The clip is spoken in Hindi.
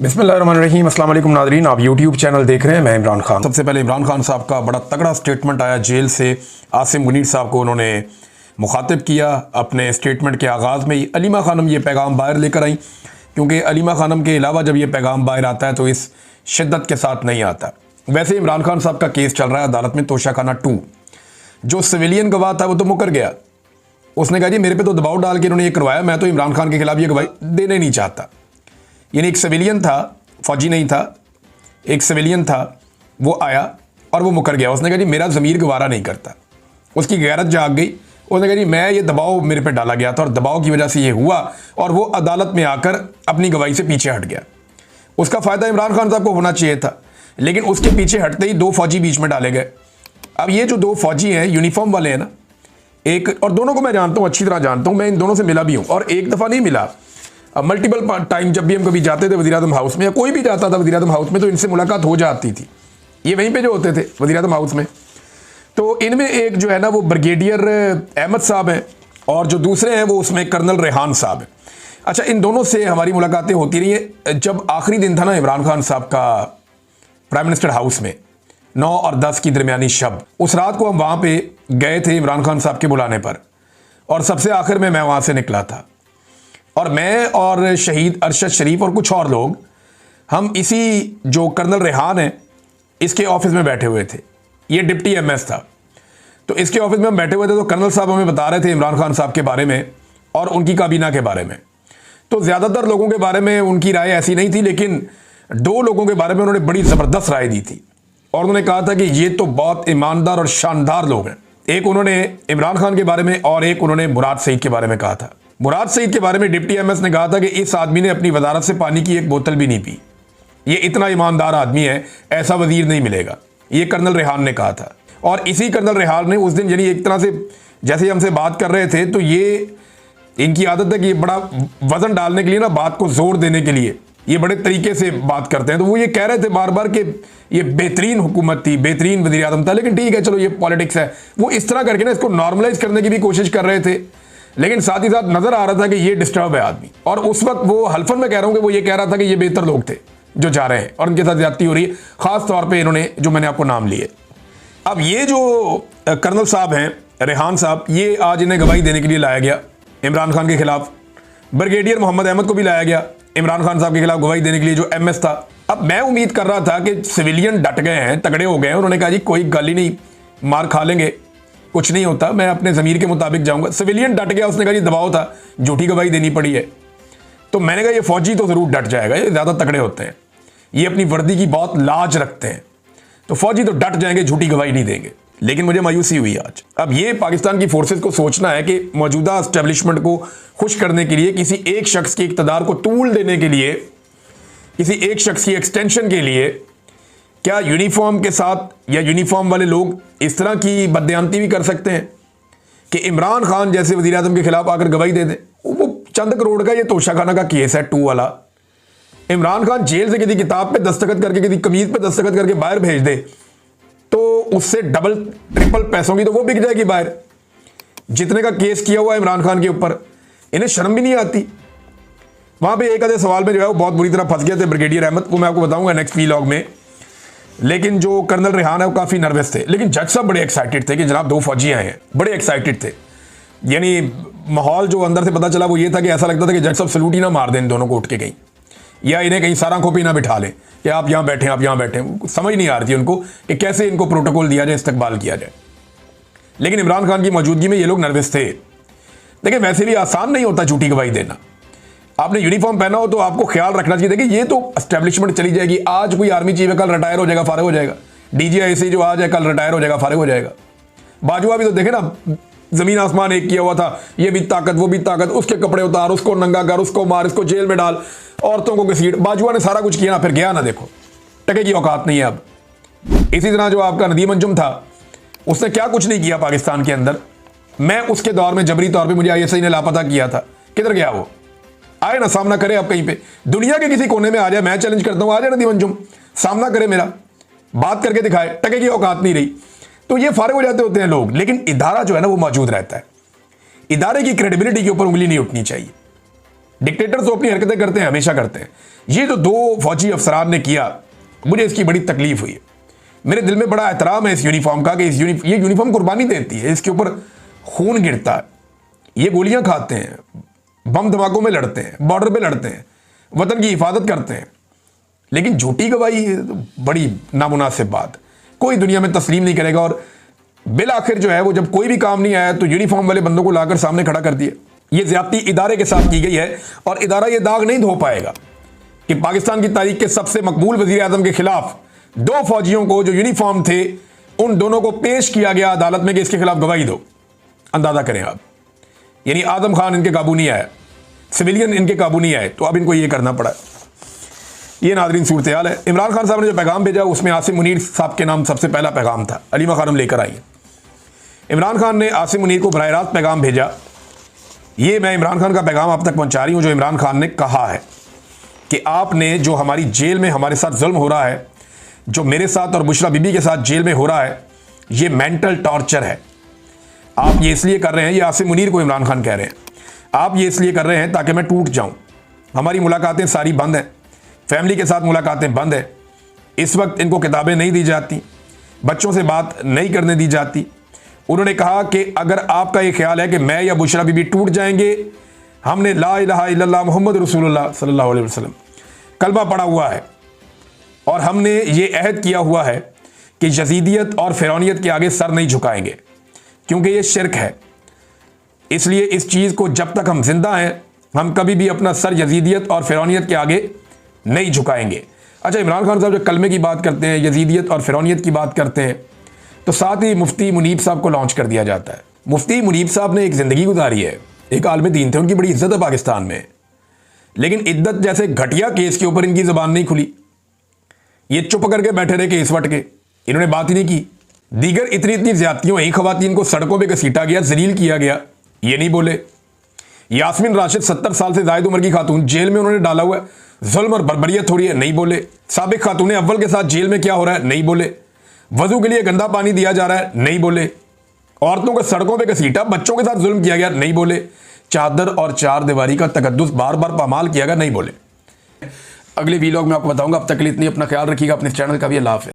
बिस्मिल्लाहिर्रहमानिर्रहीम। अस्सलाम वालेकुम नाज़रीन, आप यूट्यूब चैनल देख रहे हैं। मैं इमरान खान। सबसे पहले इमरान खान साहब का बड़ा तगड़ा स्टेटमेंट आया जेल से। आसिम मुनीर साहब को उन्होंने मुखातिब किया। अपने स्टेटमेंट के आगाज़ में ही अलीमा खानम ये पैगाम बाहर लेकर आई, क्योंकि अलीमा खानम के अलावा जब ये पैगाम बाहर आता है तो इस शिद्दत के साथ नहीं आता। वैसे इमरान खान साहब का केस चल रहा है अदालत में, तोशाखाना 2। जो सिविलियन गवाह था वो तो मुकर गया। उसने कहा जी मेरे पे तो दबाव डाल के इन्होंने ये करवाया, मैं तो इमरान खान के खिलाफ ये गवाही देने नहीं चाहता। यानी एक सिविलियन था, फौजी नहीं था, एक सिविलियन था, वो आया और वो मुकर गया। उसने कहा जी मेरा ज़मीर गवारा नहीं करता। उसकी गैरत जाग गई। उसने कहा जी मैं ये दबाव मेरे पे डाला गया था और दबाव की वजह से ये हुआ, और वो अदालत में आकर अपनी गवाही से पीछे हट गया। उसका फ़ायदा इमरान खान साहब को होना चाहिए था, लेकिन उसके पीछे हटते ही 2 फौजी बीच में डाले गए। अब ये जो 2 फौजी हैं, यूनिफॉर्म वाले हैं ना, एक और दोनों को मैं जानता हूँ, अच्छी तरह जानता हूँ। मैं इन दोनों से मिला भी हूँ और एक दफ़ा नहीं मिला, मल्टीपल टाइम। जब भी हम कभी जाते थे वज़ीर आज़म हाउस में या कोई भी जाता था वज़ीर आज़म हाउस में, तो इनसे मुलाकात हो जाती थी। ये वहीं पे जो होते थे वज़ीर आज़म हाउस में। तो इनमें एक जो है ना वो ब्रिगेडियर अहमद साहब हैं, और जो दूसरे हैं वो उसमें कर्नल रेहान साहब हैं। अच्छा, इन दोनों से हमारी मुलाकातें होती रही हैं। जब आखिरी दिन था ना इमरान खान साहब का प्राइम मिनिस्टर हाउस में, 9 और 10 की दरमियानी शब, उस रात को हम वहाँ पे गए थे इमरान खान साहब के बुलाने पर, और सबसे आखिर में मैं वहाँ से निकला था। और मैं और शहीद अरशद शरीफ और कुछ और लोग, हम इसी जो कर्नल रेहान है इसके ऑफिस में बैठे हुए थे। ये डिप्टी एमएस था, तो इसके ऑफिस में हम बैठे हुए थे। तो कर्नल साहब हमें बता रहे थे इमरान खान साहब के बारे में और उनकी काबीना के बारे में। तो ज़्यादातर लोगों के बारे में उनकी राय ऐसी नहीं थी, लेकिन 2 लोगों के बारे में उन्होंने बड़ी ज़बरदस्त राय दी थी, और उन्होंने कहा था कि ये तो बहुत ईमानदार और शानदार लोग हैं। एक उन्होंने इमरान खान के बारे में और एक उन्होंने मुराद सईद के बारे में कहा था। मुराद सईद के बारे में डिप्टी एमएस ने कहा था कि इस आदमी ने अपनी वजारत से पानी की एक बोतल भी नहीं पी, ये इतना ईमानदार आदमी है, ऐसा वजीर नहीं मिलेगा। ये कर्नल रेहान ने कहा था। और इसी कर्नल रेहान ने उस दिन, यानी एक तरह से जैसे हमसे बात कर रहे थे, तो ये इनकी आदत है कि ये बड़ा वजन डालने के लिए ना, बात को जोर देने के लिए ये बड़े तरीके से बात करते हैं। तो वो ये कह रहे थे बार बार कि ये बेहतरीन हुकूमत थी, बेहतरीन वज़ीर आज़म था, लेकिन ठीक है चलो ये पॉलिटिक्स है। वो इस तरह करके ना इसको नॉर्मलाइज करने की भी कोशिश कर रहे थे, लेकिन साथ ही साथ नजर आ रहा था कि ये डिस्टर्ब है आदमी। और उस वक्त वो हल्फन में कह रहा हूं कि वो ये कह रहा था कि ये बेहतर लोग थे जो जा रहे हैं और उनके साथ ज्यादती हो रही है, खास तौर पे इन्होंने जो मैंने आपको नाम लिए। अब ये जो कर्नल साहब हैं रेहान साहब, ये आज इन्हें गवाही देने के लिए लाया गया इमरान खान के खिलाफ। ब्रिगेडियर मोहम्मद अहमद को भी लाया गया इमरान खान साहब के खिलाफ गवाही देने के लिए, जो एमएस था। अब मैं उम्मीद कर रहा था कि सिविलियन डट गए हैं, तगड़े हो गए हैं। उन्होंने कहा जी कोई गल ही नहीं, मार खा लेंगे, कुछ नहीं होता, मैं अपने ज़मीर के मुताबिक जाऊंगा। सिविलियन डट गया, उसने कहा जी दबाव था, झूठी गवाही देनी पड़ी है। तो मैंने कहा ये फौजी तो ज़रूर डट जाएगा, ये ज़्यादा तगड़े होते हैं, ये अपनी वर्दी की बहुत लाज रखते हैं, तो फौजी तो डट जाएंगे, झूठी गवाही नहीं देंगे। लेकिन मुझे मायूसी हुई आज। अब ये पाकिस्तान की फोर्सेस को सोचना है कि मौजूदा एस्टेब्लिशमेंट को खुश करने के लिए, किसी एक शख्स के इक़्तिदार को तूल देने के लिए, किसी एक शख्स की एक्सटेंशन के लिए, क्या यूनिफॉर्म के साथ या यूनिफॉर्म वाले लोग इस तरह की बदयानती भी कर सकते हैं कि इमरान खान जैसे वज़ीर आज़म के खिलाफ आकर गवाही दे दें? वो चंद करोड़ का ये तोशाखाना का केस है 2 वाला। इमरान खान जेल से किसी किताब पे दस्तखत करके, किसी कमीज पे दस्तखत करके बाहर भेज दे, तो उससे डबल ट्रिपल पैसों की तो वो बिक जाएगी बाहर, जितने का केस किया हुआ इमरान खान के ऊपर। इन्हें शर्म भी नहीं आती। वहां पे एक आधे सवाल में जो है वो बहुत बुरी तरह फंस गए थे ब्रिगेडियर अहमद को, मैं आपको बताऊंगा नेक्स्ट व्लॉग में। लेकिन जो कर्नल रेहान है वो काफ़ी नर्वस थे, लेकिन जज साहब बड़े एक्साइटेड थे कि जनाब 2 फौजी आए हैं, बड़े एक्साइटेड थे। यानी माहौल जो अंदर से पता चला वो ये था कि ऐसा लगता था कि जज साहब सलूट ही ना मार दें इन दोनों को उठ के कहीं, या इन्हें कहीं सारा खोपी ना बिठा लें कि आप यहाँ बैठे, आप यहाँ बैठे। समझ नहीं आ रही थी उनको कि कैसे इनको प्रोटोकॉल दिया जाए, इस्तकबाल किया जाए। लेकिन इमरान खान की मौजूदगी में ये लोग नर्वस थे। देखिए वैसे भी आसान नहीं होता झूठी गवाही देना। आपने यूनिफॉर्म पहना हो तो आपको ख्याल रखना चाहिए। देखिए ये तो एस्टेब्लिशमेंट चली जाएगी, आज कोई आर्मी चीफ है, कल रिटायर हो जाएगा, फारिग हो जाएगा। डीजीआईसी जो आज है कल रिटायर हो जाएगा, फारिग हो जाएगा। बाजवा भी तो देखे ना, जमीन आसमान एक किया हुआ था, ये भी ताकत वो भी ताकत, उसके कपड़े उतार, उसको नंगा कर, उसको मार, इसको जेल में डाल, औरतों को घसीट। बाजवा ने सारा कुछ किया ना, फिर गया ना, देखो टके की औकात नहीं है अब। इसी तरह जो आपका नदीम अंजुम था, उसने क्या कुछ नहीं किया पाकिस्तान के अंदर। मैं उसके दौर में जबरी तौर पर मुझे ISI ने लापता किया था, किधर गया वो? आए ना, सामना करे आप कहीं पे, दुनिया के किसी कोने में आ जाए, मैं चैलेंज करता हूं, आ जाए नदीम अंजुम, सामना करे मेरा, बात करके दिखाए, टके की औकात नहीं रही। तो ये फारिग हो जाते होते हैं लोग, लेकिन इदारा जो है ना वो मौजूद रहता है। इदारे की क्रेडिबिलिटी के ऊपर उंगली नहीं उठनी चाहिए। डिक्टेटर तो अपनी हरकतें करते हैं, हमेशा करते हैं। ये जो 2 फौजी अफसरान ने किया, मुझे इसकी बड़ी तकलीफ हुई है। मेरे दिल में बड़ा एहतराम है इस यूनिफॉर्म का कि ये यूनिफॉर्म कुर्बानी देती है, इसके ऊपर खून गिरता है, ये गोलियां खाते हैं, बम धमाकों में लड़ते हैं, बॉर्डर पे लड़ते हैं, वतन की हिफाजत करते हैं, लेकिन झूठी गवाही तो बड़ी नामुनासिब बात, कोई दुनिया में तस्लीम नहीं करेगा। और बिल आखिर जो है वो जब कोई भी काम नहीं आया तो यूनिफॉर्म वाले बंदों को लाकर सामने खड़ा कर दिया। ये ज्यादती इदारे के साथ की गई है और इदारा ये दाग नहीं धो पाएगा कि पाकिस्तान की तारीख के सबसे मकबूल वजीर आजम के खिलाफ 2 फौजियों को जो यूनिफॉर्म थे उन दोनों को पेश किया गया अदालत में कि इसके खिलाफ गवाही दो। अंदाजा करें आप, यानी आजम खान इनके काबू नहीं आया, सिविलियन इनके काबू नहीं आए, तो अब इनको ये करना पड़ा। ये नाज़रीन सूरत हाल है। इमरान खान साहब ने जो पैगाम भेजा उसमें आसिम मुनीर साहब के नाम सबसे पहला पैगाम था। अलीमा खानम लेकर आई। इमरान खान ने आसिम मुनीर को बराह रास्त पैगाम भेजा। ये मैं इमरान खान का पैगाम आप तक पहुंचा रही हूं, जो इमरान खान ने कहा है कि आपने जो हमारी जेल में हमारे साथ जुल्म हो रहा है, जो मेरे साथ और बुशरा बीबी के साथ जेल में हो रहा है, ये मेंटल टॉर्चर है। आप ये इसलिए कर रहे हैं, ये आसिम मुनीर को इमरान खान कह रहे हैं, आप ये इसलिए कर रहे हैं ताकि मैं टूट जाऊं। हमारी मुलाकातें सारी बंद हैं, फैमिली के साथ मुलाकातें बंद है। इस वक्त इनको किताबें नहीं दी जाती, बच्चों से बात नहीं करने दी जाती। उन्होंने कहा कि अगर आपका ये ख्याल है कि मैं या बुशरा बीबी टूट जाएंगे, हमने ला इलाहा इल्लल्लाह मोहम्मद रसूलुल्लाह सल्लल्लाहु अलैहि वसल्लम कलमा पढ़ा हुआ है और हमने ये अहद किया हुआ है कि यजीदियत और फिरौनियत के आगे सर नहीं झुकाएंगे, क्योंकि ये शिरक है। इसलिए इस चीज़ को जब तक हम जिंदा हैं, हम कभी भी अपना सर यजीदियत और फिरौनियत के आगे नहीं झुकाएंगे। अच्छा, इमरान खान साहब जब कलमे की बात करते हैं, यजीदियत और फिरौनियत की बात करते हैं, तो साथ ही मुफ्ती मुनीब साहब को लॉन्च कर दिया जाता है। मुफ्ती मुनीब साहब ने एक ज़िंदगी गुजारी है, एक आलिम दीन थे, उनकी बड़ी इज्जत है पाकिस्तान में, लेकिन इद्दत जैसे घटिया केस के ऊपर इनकी ज़बान नहीं खुली। ये चुप करके बैठे रहे केस वट के, इन्होंने बात ही नहीं की। दीगर इतनी इतनी ज्यादतियों, एक खवातीन को सड़कों पर घसीटा गया, जलील किया गया, ये नहीं बोले। यास्मीन राशिद 70 साल से जायद उम्र की खातून, जेल में उन्होंने डाला हुआ है, जुल्म और बर्बरियत हो रही है, नहीं बोले। साबिक खातून अव्वल के साथ जेल में क्या हो रहा है, नहीं बोले। वजू के लिए गंदा पानी दिया जा रहा है, नहीं बोले। औरतों को सड़कों पे घसीटा, बच्चों के साथ जुल्म किया गया, नहीं बोले। चादर और चार दीवारी का तकद्दुस बार बार पामाल किया गया, नहीं बोले। अगले वीलॉग में आपको बताऊंगा। अब तक के लिए इतनी, अपना ख्याल रखिएगा, अपने चैनल का भी अल्लाह हाफ़िज़।